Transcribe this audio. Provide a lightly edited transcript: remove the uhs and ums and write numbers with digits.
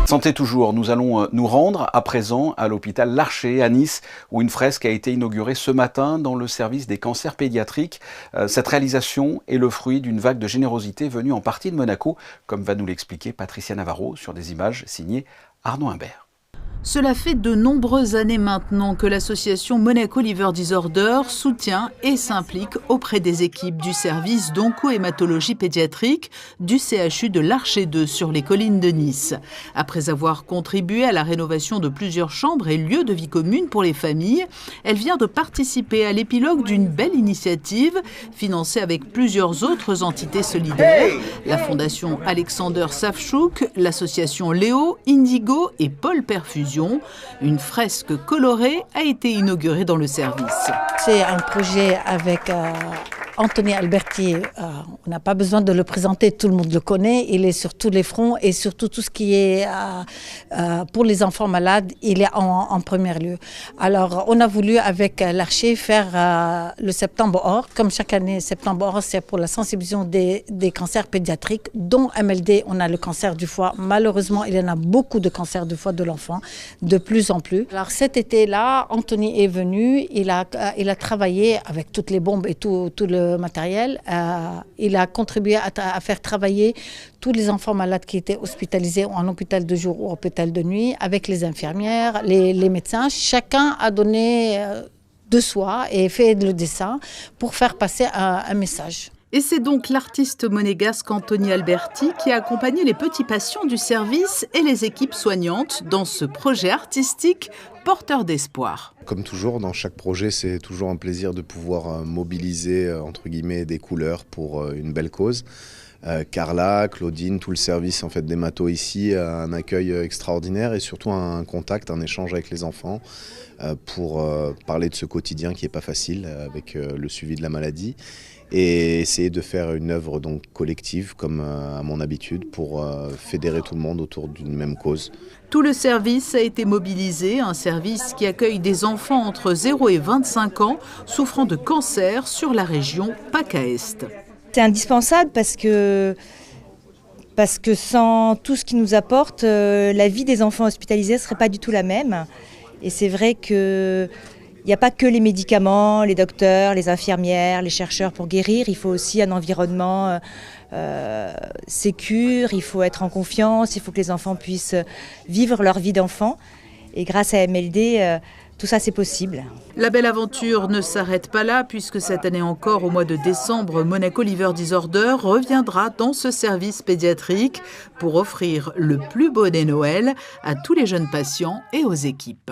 Santé toujours, nous allons nous rendre à présent à l'hôpital Larcher à Nice où une fresque a été inaugurée ce matin dans le service des cancers pédiatriques. Cette réalisation est le fruit d'une vague de générosité venue en partie de Monaco, comme va nous l'expliquer Patricia Navarro sur des images signées Arnaud Imbert. Cela fait de nombreuses années maintenant que l'association Monaco Liver Disorder soutient et s'implique auprès des équipes du service d'onco-hématologie pédiatrique du CHU de Larcher 2 sur les collines de Nice. Après avoir contribué à la rénovation de plusieurs chambres et lieux de vie commune pour les familles, elle vient de participer à l'épilogue d'une belle initiative financée avec plusieurs autres entités solidaires, la fondation Alexander Savchouk, l'association Léo, Indigo et Paul Perfusion. Une fresque colorée a été inaugurée dans le service. C'est un projet avec Anthony Alberti. On n'a pas besoin de le présenter, tout le monde le connaît. Il est sur tous les fronts et surtout tout ce qui est pour les enfants malades, il est en premier lieu. Alors on a voulu avec l'Archer faire le Septembre Or. Comme chaque année, Septembre Or, c'est pour la sensibilisation des cancers pédiatriques, dont MLD, on a le cancer du foie. Malheureusement, il y en a beaucoup de cancers du foie de l'enfant, de plus en plus. Alors cet été-là, Anthony est venu, il a travaillé avec toutes les bombes et tout le matériel. Il a contribué à faire travailler tous les enfants malades qui étaient hospitalisés en hôpital de jour ou hôpital de nuit, avec les infirmières, les médecins. Chacun a donné de soi et fait le dessin pour faire passer un message. Et c'est donc l'artiste monégasque Anthony Alberti qui a accompagné les petits patients du service et les équipes soignantes dans ce projet artistique porteur d'espoir. Comme toujours, dans chaque projet, c'est toujours un plaisir de pouvoir mobiliser entre guillemets des couleurs pour une belle cause. Carla, Claudine, tout le service en fait d'hémato ici a un accueil extraordinaire et surtout un contact, un échange avec les enfants pour parler de ce quotidien qui n'est pas facile avec le suivi de la maladie et essayer de faire une œuvre donc collective comme à mon habitude pour fédérer tout le monde autour d'une même cause. Tout le service a été mobilisé, un service qui accueille des enfants entre 0 et 25 ans souffrant de cancer sur la région PACA-Est. C'est indispensable parce que sans tout ce qu'il nous apporte, la vie des enfants hospitalisés ne serait pas du tout la même. Et c'est vrai qu'il n'y a pas que les médicaments, les docteurs, les infirmières, les chercheurs pour guérir. Il faut aussi un environnement sécure, il faut être en confiance, il faut que les enfants puissent vivre leur vie d'enfant. Et grâce à MLD, tout ça, c'est possible. La belle aventure ne s'arrête pas là, puisque cette année encore, au mois de décembre, Monaco Liver Disorder reviendra dans ce service pédiatrique pour offrir le plus beau des Noëls à tous les jeunes patients et aux équipes.